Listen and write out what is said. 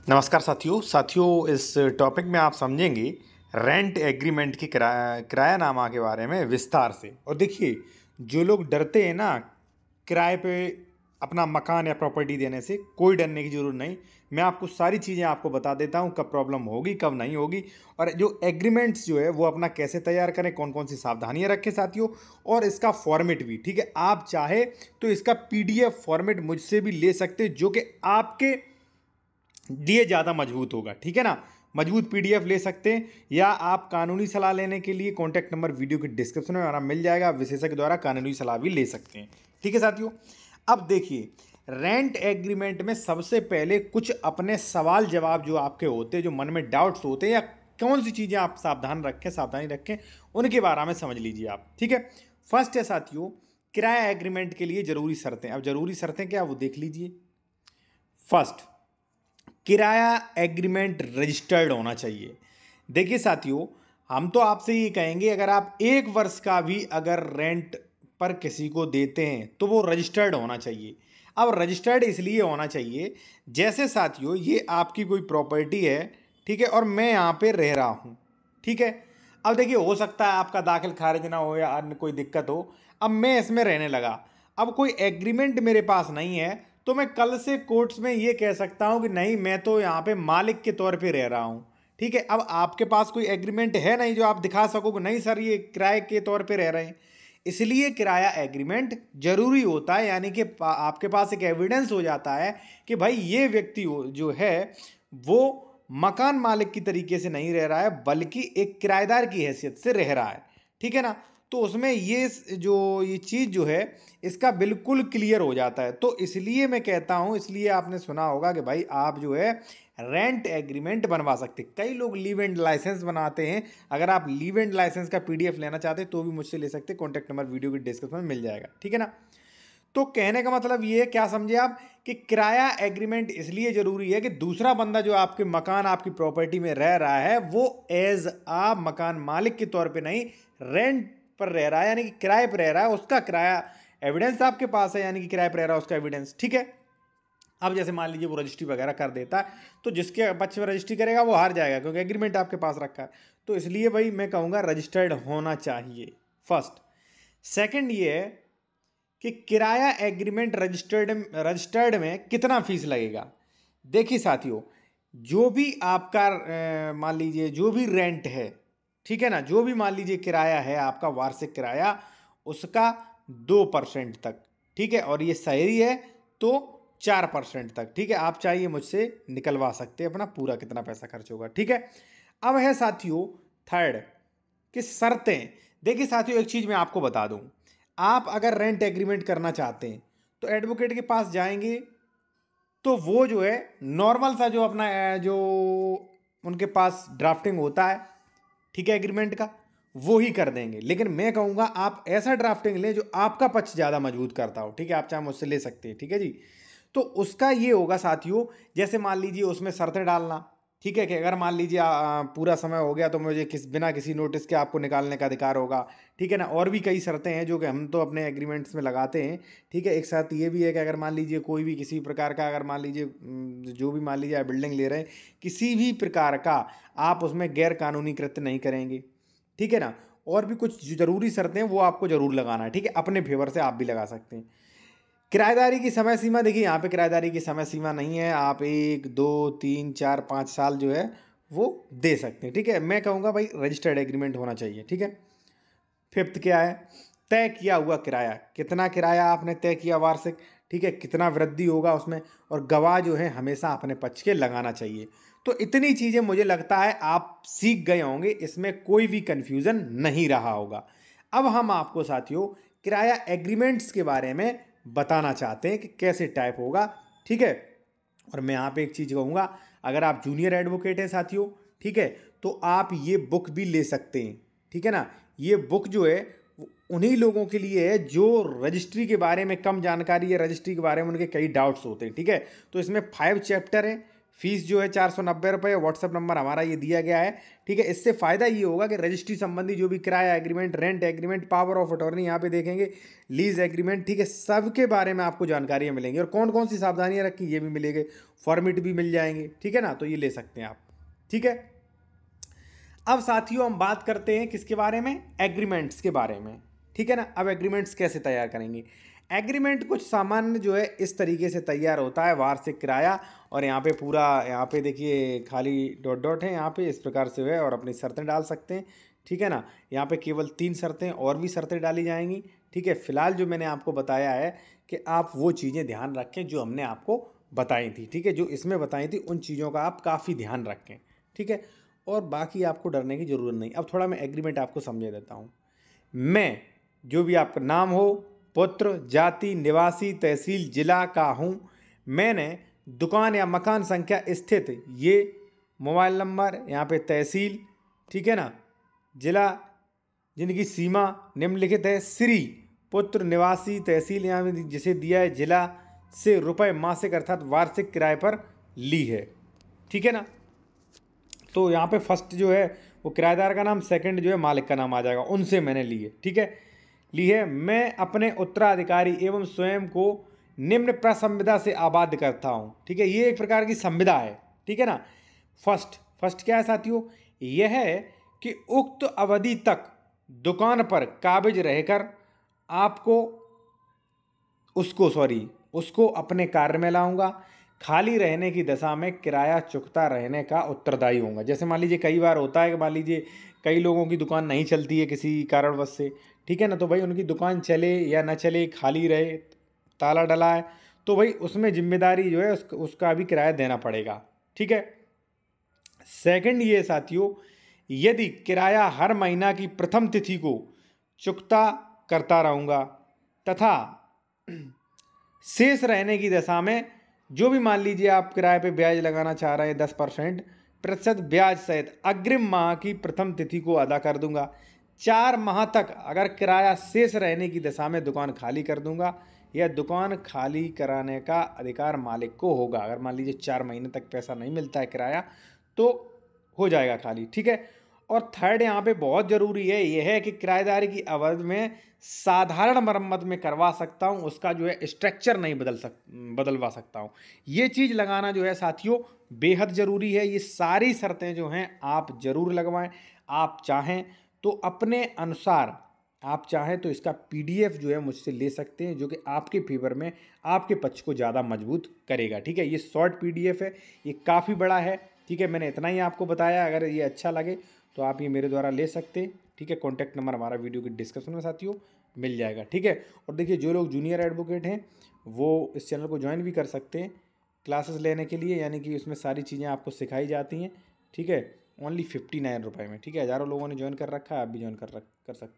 नमस्कार साथियों इस टॉपिक में आप समझेंगे रेंट एग्रीमेंट की किरायानामा के बारे में विस्तार से। और देखिए, जो लोग डरते हैं ना किराए पे अपना मकान या प्रॉपर्टी देने से, कोई डरने की ज़रूरत नहीं। मैं आपको सारी चीज़ें आपको बता देता हूँ, कब प्रॉब्लम होगी कब नहीं होगी, और जो एग्रीमेंट्स जो है वो अपना कैसे तैयार करें, कौन कौन सी सावधानियाँ रखें साथियों, और इसका फॉर्मेट भी। ठीक है, आप चाहे तो इसका PDF फॉर्मेट मुझसे भी ले सकते, जो कि आपके लिए ज़्यादा मजबूत होगा। ठीक है ना, मजबूत PDF ले सकते हैं, या आप कानूनी सलाह लेने के लिए कॉन्टैक्ट नंबर वीडियो के डिस्क्रिप्शन में हमारा मिल जाएगा। विशेषज्ञ द्वारा कानूनी सलाह भी ले सकते हैं। ठीक है साथियों, अब देखिए, रेंट एग्रीमेंट में सबसे पहले कुछ अपने सवाल जवाब जो आपके होते हैं, जो मन में डाउट्स होते हैं, या कौन सी चीज़ें आप सावधानी रखें, उनके बारे में समझ लीजिए आप। ठीक है, फर्स्ट है साथियों, किराया एग्रीमेंट के लिए ज़रूरी शर्तें। अब ज़रूरी शर्तें क्या, वो देख लीजिए। फर्स्ट, किराया एग्रीमेंट रजिस्टर्ड होना चाहिए। देखिए साथियों, हम तो आपसे ये कहेंगे, अगर आप 1 वर्ष का भी अगर रेंट पर किसी को देते हैं तो वो रजिस्टर्ड होना चाहिए। अब रजिस्टर्ड इसलिए होना चाहिए, जैसे साथियों ये आपकी कोई प्रॉपर्टी है, ठीक है, और मैं यहाँ पे रह रहा हूँ। ठीक है, अब देखिए, हो सकता है आपका दाखिल खारिज ना हो या अन्य कोई दिक्कत हो। अब मैं इसमें रहने लगा, अब कोई एग्रीमेंट मेरे पास नहीं है, तो मैं कल से कोर्ट्स में ये कह सकता हूं कि नहीं, मैं तो यहाँ पे मालिक के तौर पे रह रहा हूं। ठीक है, अब आपके पास कोई एग्रीमेंट है नहीं जो आप दिखा सको कि नहीं सर ये किराए के तौर पे रह रहे हैं। इसलिए किराया एग्रीमेंट जरूरी होता है, यानी कि आपके पास एक एविडेंस हो जाता है कि भाई ये व्यक्ति जो है वो मकान मालिक की तरीके से नहीं रह रहा है, बल्कि एक किराएदार की हैसियत से रह रहा है। ठीक है ना, तो उसमें ये चीज़ जो है इसका बिल्कुल क्लियर हो जाता है। तो इसलिए मैं कहता हूँ, इसलिए आपने सुना होगा कि भाई आप जो है रेंट एग्रीमेंट बनवा सकते। कई लोग लीव एंड लाइसेंस बनाते हैं। अगर आप लीव एंड लाइसेंस का PDF लेना चाहते हैं तो भी मुझसे ले सकते हैं। कॉन्टैक्ट नंबर वीडियो के डिस्क्रिप्शन में मिल जाएगा। ठीक है ना, तो कहने का मतलब ये है, क्या समझे आप, कि किराया एग्रीमेंट इसलिए जरूरी है कि दूसरा बंदा जो आपके मकान आपकी प्रॉपर्टी में रह रहा है वो एज आ मकान मालिक के तौर पे नहीं, रेंट पर रह रहा है, यानी कि किराए पर रह रहा है। उसका किराया एविडेंस आपके पास है, यानी कि किराए पर रह रहा है उसका एविडेंस। ठीक है, अब जैसे मान लीजिए वो रजिस्ट्री वगैरह कर देता है, तो जिसके पक्ष में रजिस्ट्री करेगा वो हार जाएगा, क्योंकि एग्रीमेंट आपके पास रखा है। तो इसलिए भाई मैं कहूँगा रजिस्टर्ड होना चाहिए, फर्स्ट। सेकंड ये है कि किराया एग्रीमेंट रजिस्टर्ड में कितना फीस लगेगा। देखिए साथियों, जो भी आपका मान लीजिए जो भी रेंट है, ठीक है ना, जो भी मान लीजिए किराया है आपका, वार्षिक किराया, उसका 2% तक। ठीक है, और ये शहरी है तो 4% तक। ठीक है, आप चाहिए मुझसे निकलवा सकते हैं अपना पूरा कितना पैसा खर्च होगा। ठीक है, अब है साथियों थर्ड कि शर्तें। देखिए साथियों, एक चीज़ मैं आपको बता दूं, आप अगर रेंट एग्रीमेंट करना चाहते हैं तो एडवोकेट के पास जाएंगे, तो वो जो है नॉर्मल सा जो अपना जो उनके पास ड्राफ्टिंग होता है, ठीक है, एग्रीमेंट का, वो ही कर देंगे। लेकिन मैं कहूँगा आप ऐसा ड्राफ्टिंग लें जो आपका पक्ष ज़्यादा मजबूत करता हो। ठीक है, आप चाहे मुझसे ले सकते हैं। ठीक है जी, तो उसका ये होगा साथियों, जैसे मान लीजिए उसमें शर्तें डालना। ठीक है, कि अगर मान लीजिए पूरा समय हो गया तो मुझे बिना किसी नोटिस के आपको निकालने का अधिकार होगा। ठीक है ना, और भी कई शर्तें हैं जो कि हम तो अपने एग्रीमेंट्स में लगाते हैं। ठीक है, एक साथ ये भी है कि अगर मान लीजिए कोई भी किसी प्रकार का, अगर मान लीजिए जो भी मान लीजिए आप बिल्डिंग ले रहे हैं, किसी भी प्रकार का आप उसमें गैर कानूनी कृत्य नहीं करेंगे। ठीक है ना, और भी कुछ ज़रूरी शर्तें हैं वो आपको ज़रूर लगाना है। ठीक है, अपने फेवर से आप भी लगा सकते हैं। किराएदारी की समय सीमा, देखिए यहाँ पे किराएदारी की समय सीमा नहीं है, आप 1 2 3 4 5 साल जो है वो दे सकते हैं। ठीक है, मैं कहूँगा भाई रजिस्टर्ड एग्रीमेंट होना चाहिए। ठीक है, फिफ्थ क्या है, तय किया हुआ किराया। कितना किराया आपने तय किया वार्षिक, ठीक है, कितना वृद्धि होगा उसमें, और गवाह जो है हमेशा अपने पक्ष के लगाना चाहिए। तो इतनी चीज़ें मुझे लगता है आप सीख गए होंगे, इसमें कोई भी कन्फ्यूज़न नहीं रहा होगा। अब हम आपको साथियों किराया एग्रीमेंट्स के बारे में बताना चाहते हैं कि कैसे टाइप होगा। ठीक है, और मैं यहाँ पे एक चीज़ कहूँगा, अगर आप जूनियर एडवोकेट हैं साथियों, ठीक है, तो आप ये बुक भी ले सकते हैं। ठीक है ना, ये बुक जो है उन्हीं लोगों के लिए है जो रजिस्ट्री के बारे में कम जानकारी है, रजिस्ट्री के बारे में उनके कई डाउट्स होते हैं। ठीक है, तो इसमें 5 चैप्टर है, फीस जो है 490 रुपये, व्हाट्सअप नंबर हमारा ये दिया गया है, ठीक है। इससे फ़ायदा ये होगा कि रजिस्ट्री संबंधी जो भी किराया agreement, rent agreement, power of attorney यहाँ पे देखेंगे, लीज एग्रीमेंट, ठीक है, सबके बारे में आपको जानकारियाँ मिलेंगी और कौन कौन सी सावधानियाँ रखी ये भी मिलेंगे, फॉर्मेट भी मिल जाएंगे, ठीक है ना। तो ये ले सकते हैं आप, ठीक है। अब साथियों हम बात करते हैं किसके बारे में, एग्रीमेंट्स के बारे में, ठीक है ना। अब एग्रीमेंट्स कैसे तैयार करेंगे। एग्रीमेंट कुछ सामान्य जो है इस तरीके से तैयार होता है, वार्षिक किराया, और यहाँ पे पूरा, यहाँ पे देखिए खाली डॉट डॉट है यहाँ पे, इस प्रकार से है, और अपनी शर्तें डाल सकते हैं, ठीक है ना। यहाँ पे केवल 3 शर्तें और भी शर्तें डाली जाएंगी, ठीक है। फिलहाल जो मैंने आपको बताया है कि आप वो चीज़ें ध्यान रखें जो हमने आपको बताई थी, ठीक है, जो इसमें बताई थी उन चीज़ों का आप काफ़ी ध्यान रखें, ठीक है। और बाकी आपको डरने की ज़रूरत नहीं। अब थोड़ा मैं एग्रीमेंट आपको समझा देता हूँ। मैं, जो भी आपका नाम हो, पुत्र, जाति, निवासी, तहसील, जिला का हूँ, मैंने दुकान या मकान संख्या स्थित ये मोबाइल नंबर, यहाँ पे तहसील, ठीक है ना, जिला, जिनकी सीमा निम्नलिखित है, श्री पुत्र निवासी तहसील यहाँ में जिसे दिया है जिला से रुपये मासिक अर्थात वार्षिक किराए पर ली है, ठीक है ना। तो यहाँ पे फर्स्ट जो है वो किराएदार का नाम, सेकंड जो है मालिक का नाम आ जाएगा, उनसे मैंने ली है, ठीक है, ली है। मैं अपने उत्तराधिकारी एवं स्वयं को निम्न प्रसंविदा से आबाद करता हूँ, ठीक है, ये एक प्रकार की संविदा है, ठीक है ना। फर्स्ट क्या है साथियों, यह है कि उक्त अवधि तक दुकान पर काबिज रहकर आपको उसको अपने कार्य में लाऊंगा, खाली रहने की दशा में किराया चुकता रहने का उत्तरदायी होगा। जैसे मान लीजिए कई बार होता है कि मान लीजिए कई लोगों की दुकान नहीं चलती है किसी कारणवश से, ठीक है ना, तो भाई उनकी दुकान चले या ना चले, खाली रहे, ताला डला है, तो भाई उसमें जिम्मेदारी जो है उसका भी किराया देना पड़ेगा, ठीक है। सेकंड ये साथियों, यदि किराया हर महीना की प्रथम तिथि को चुकता करता रहूँगा तथा शेष रहने की दशा में जो भी मान लीजिए आप किराए पे ब्याज लगाना चाह रहे हैं 10% ब्याज सहित अग्रिम माह की प्रथम तिथि को अदा कर दूंगा। 4 माह तक अगर किराया शेष रहने की दशा में दुकान खाली कर दूंगा, यह दुकान खाली कराने का अधिकार मालिक को होगा। अगर मान लीजिए 4 महीने तक पैसा नहीं मिलता है किराया तो हो जाएगा खाली, ठीक है। और थर्ड यहाँ पे बहुत ज़रूरी है, यह है कि किराएदारी की अवधि में साधारण मरम्मत में करवा सकता हूँ, उसका जो है स्ट्रक्चर नहीं बदलवा सकता हूँ। ये चीज़ लगाना जो है साथियों बेहद ज़रूरी है। ये सारी शर्तें जो हैं आप ज़रूर लगवाएं। आप चाहें तो अपने अनुसार, आप चाहें तो इसका PDF जो है मुझसे ले सकते हैं, जो कि आपके फेवर में, आपके पक्ष को ज़्यादा मजबूत करेगा, ठीक है। ये शॉर्ट PDF है, ये काफ़ी बड़ा है, ठीक है। मैंने इतना ही आपको बताया, अगर ये अच्छा लगे तो आप ये मेरे द्वारा ले सकते हैं, ठीक है। कॉन्टैक्ट नंबर हमारा वीडियो के डिस्क्रिप्शन में साथियों मिल जाएगा, ठीक है। और देखिए जो लोग जूनियर एडवोकेट हैं वो इस चैनल को ज्वाइन भी कर सकते हैं क्लासेस लेने के लिए, यानी कि उसमें सारी चीज़ें आपको सिखाई जाती हैं, ठीक है, ओनली 59 रुपये में, ठीक है। हज़ारों लोगों ने ज्वाइन कर रखा है, आप भी ज्वाइन कर सकते हैं।